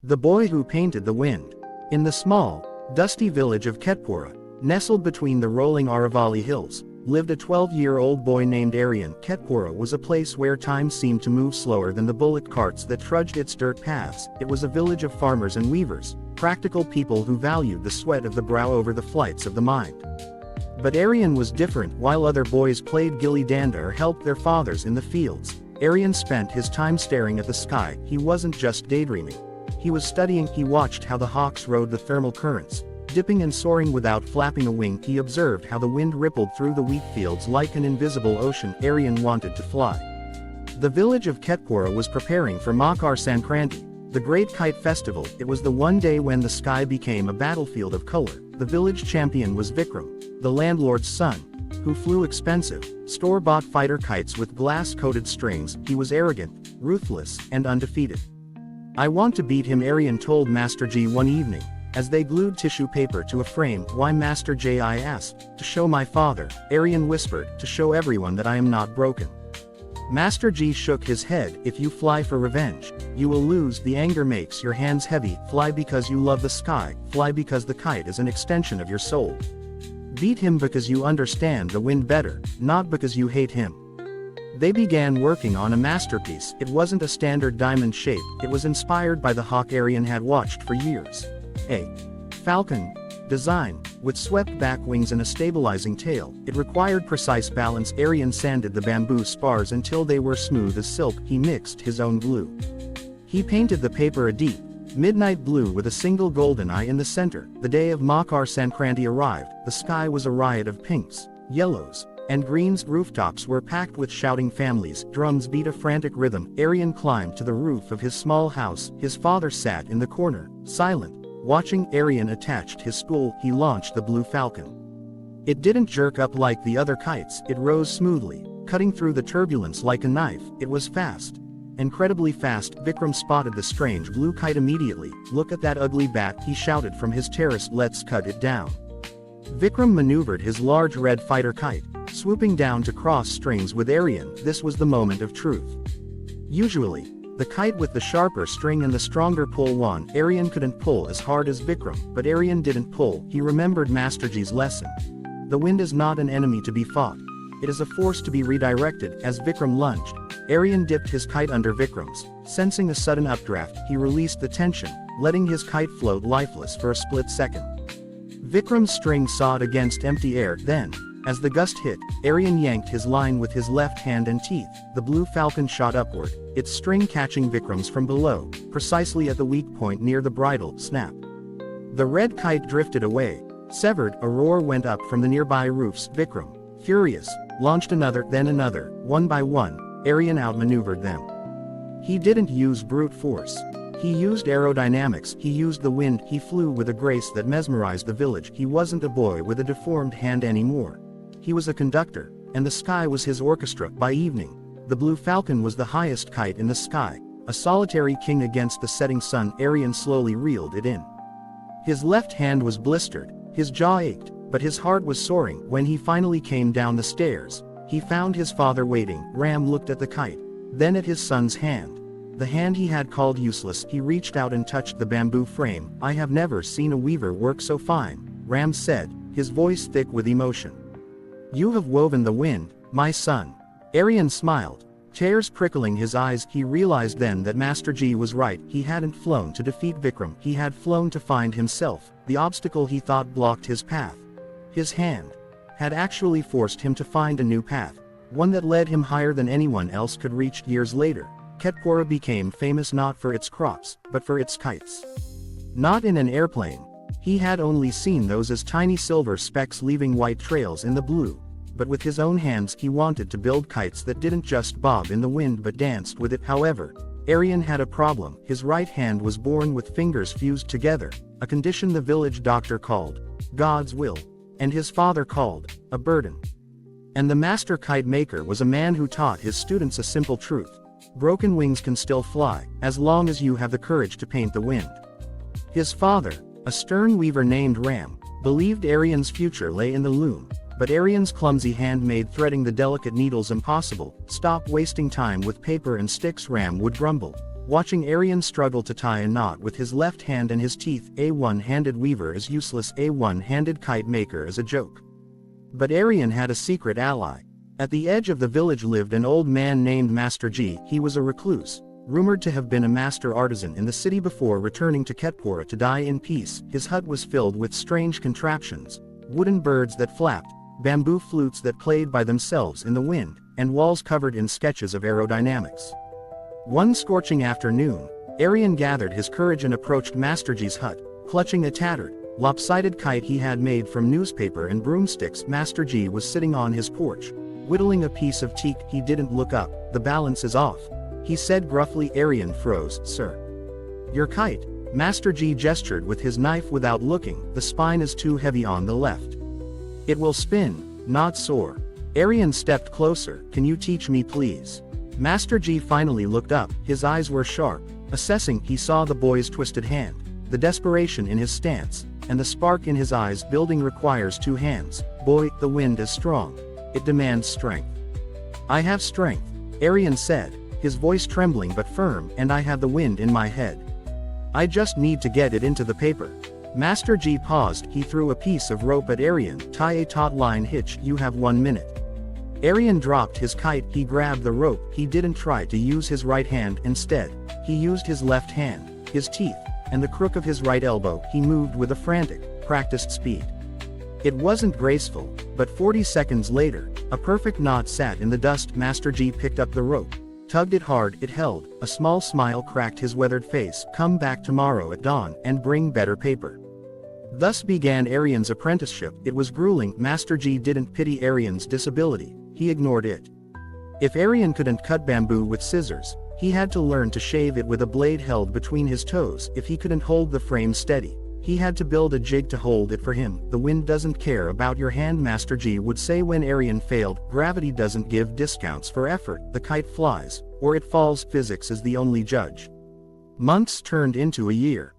The Boy Who Painted the Wind. In the small, dusty village of Ketpora, nestled between the rolling Aravali hills, lived a 12-year-old boy named Aryan. Ketpora was a place where time seemed to move slower than the bullock carts that trudged its dirt paths. It was a village of farmers and weavers, practical people who valued the sweat of the brow over the flights of the mind. But Aryan was different. While other boys played gilly-danda or helped their fathers in the fields, Aryan spent his time staring at the sky. He wasn't just daydreaming. He was studying. He watched how the hawks rode the thermal currents, dipping and soaring without flapping a wing. He observed how the wind rippled through the wheat fields like an invisible ocean. Aryan wanted to fly. The village of Ketpora was preparing for Makar Sankranti, the great kite festival. It was the one day when the sky became a battlefield of color. The village champion was Vikram, the landlord's son, who flew expensive, store-bought fighter kites with glass-coated strings. He was arrogant, ruthless, and undefeated. "I want to beat him," Aryan told Master G one evening, as they glued tissue paper to a frame. "Why, Master J?" I asked. "To show my father," Aryan whispered, "to show everyone that I am not broken." Master G shook his head. "If you fly for revenge, you will lose. The anger makes your hands heavy. Fly because you love the sky. Fly because the kite is an extension of your soul. Beat him because you understand the wind better, not because you hate him." They began working on a masterpiece. It wasn't a standard diamond shape. It was inspired by the hawk Aryan had watched for years. A falcon design, with swept-back wings and a stabilizing tail. It required precise balance. Aryan sanded the bamboo spars until they were smooth as silk. He mixed his own glue. He painted the paper a deep, midnight blue with a single golden eye in the center. The day of Makar Sankranti arrived. The sky was a riot of pinks, yellows, and greens. Rooftops were packed with shouting families. Drums beat a frantic rhythm. Aryan climbed to the roof of his small house. His father sat in the corner, silent, watching. Aryan attached his spool. He launched the blue falcon. It didn't jerk up like the other kites. It rose smoothly, cutting through the turbulence like a knife. It was fast. Incredibly fast. Vikram spotted the strange blue kite immediately. "Look at that ugly bat," he shouted from his terrace. "Let's cut it down." Vikram maneuvered his large red fighter kite, swooping down to cross strings with Aryan. This was the moment of truth. Usually, the kite with the sharper string and the stronger pull won. Aryan couldn't pull as hard as Vikram, but Aryan didn't pull. He remembered Master G's lesson. The wind is not an enemy to be fought. It is a force to be redirected. As Vikram lunged, Aryan dipped his kite under Vikram's. Sensing a sudden updraft, he released the tension, letting his kite float lifeless for a split second. Vikram's string sawed against empty air. Then, as the gust hit, Aryan yanked his line with his left hand and teeth. The blue falcon shot upward, its string catching Vikram's from below, precisely at the weak point near the bridle. Snap! The red kite drifted away, severed. A roar went up from the nearby roofs. Vikram, furious, launched another, then another. One by one, Aryan outmaneuvered them. He didn't use brute force. He used aerodynamics. He used the wind. He flew with a grace that mesmerized the village. He wasn't a boy with a deformed hand anymore. He was a conductor, and the sky was his orchestra. By evening, the blue falcon was the highest kite in the sky, a solitary king against the setting sun. Aryan slowly reeled it in. His left hand was blistered, his jaw ached, but his heart was soaring. When he finally came down the stairs, he found his father waiting. Ram looked at the kite, then at his son's hand. The hand he had called useless. He reached out and touched the bamboo frame. "I have never seen a weaver work so fine," Ram said, his voice thick with emotion. "You have woven the wind, my son." Aryan smiled, tears prickling his eyes. He realized then that Master G was right. He hadn't flown to defeat Vikram. He had flown to find himself. The obstacle he thought blocked his path, his hand, had actually forced him to find a new path, one that led him higher than anyone else could reach. Years later, Ketpora became famous not for its crops, but for its kites. Not in an airplane. He had only seen those as tiny silver specks leaving white trails in the blue. But with his own hands he wanted to build kites that didn't just bob in the wind but danced with it. However, Aryan had a problem. His right hand was born with fingers fused together, a condition the village doctor called God's will, and his father called a burden. And the master kite maker was a man who taught his students a simple truth: broken wings can still fly, as long as you have the courage to paint the wind. His father, a stern weaver named Ram, believed Aryan's future lay in the loom, but Aryan's clumsy hand made threading the delicate needles impossible. "Stop wasting time with paper and sticks," Ram would grumble. watching Aryan struggle to tie a knot with his left hand and his teeth. A one-handed weaver is useless, a one-handed kite maker is a joke. But Aryan had a secret ally. At the edge of the village lived an old man named Master G. He was a recluse, rumored to have been a master artisan in the city before returning to Ketpura to die in peace. His hut was filled with strange contraptions, wooden birds that flapped, bamboo flutes that played by themselves in the wind, and walls covered in sketches of aerodynamics. One scorching afternoon, Aryan gathered his courage and approached Master G's hut, clutching a tattered, lopsided kite he had made from newspaper and broomsticks. Master G was sitting on his porch, whittling a piece of teak. He didn't look up. "The balance is off," he said gruffly. Aryan froze. "Sir, your kite." Master G gestured with his knife without looking. "The spine is too heavy on the left. It will spin, not soar." Aryan stepped closer. "Can you teach me, please?" Master G finally looked up. His eyes were sharp. Assessing, he saw the boy's twisted hand, the desperation in his stance, and the spark in his eyes. "Building requires two hands. Boy, the wind is strong. It demands strength." "I have strength," Aryan said, his voice trembling but firm, "and I have the wind in my head. I just need to get it into the paper." Master G paused. He threw a piece of rope at Aryan. "Tie a taut line hitch. You have 1 minute." Aryan dropped his kite. He grabbed the rope. He didn't try to use his right hand. Instead, he used his left hand, his teeth, and the crook of his right elbow. He moved with a frantic, practiced speed. It wasn't graceful, but 40 seconds later, a perfect knot sat in the dust. Master G picked up the rope, tugged it hard. It held. A small smile cracked his weathered face. "Come back tomorrow at dawn, and bring better paper." Thus began Aryan's apprenticeship. It was grueling. Master G didn't pity Aryan's disability. He ignored it. If Aryan couldn't cut bamboo with scissors, he had to learn to shave it with a blade held between his toes. If he couldn't hold the frame steady, he had to build a jig to hold it for him. "The wind doesn't care about your hand," Master G would say when Aryan failed. "Gravity doesn't give discounts for effort. The kite flies, or it falls. Physics is the only judge." Months turned into a year.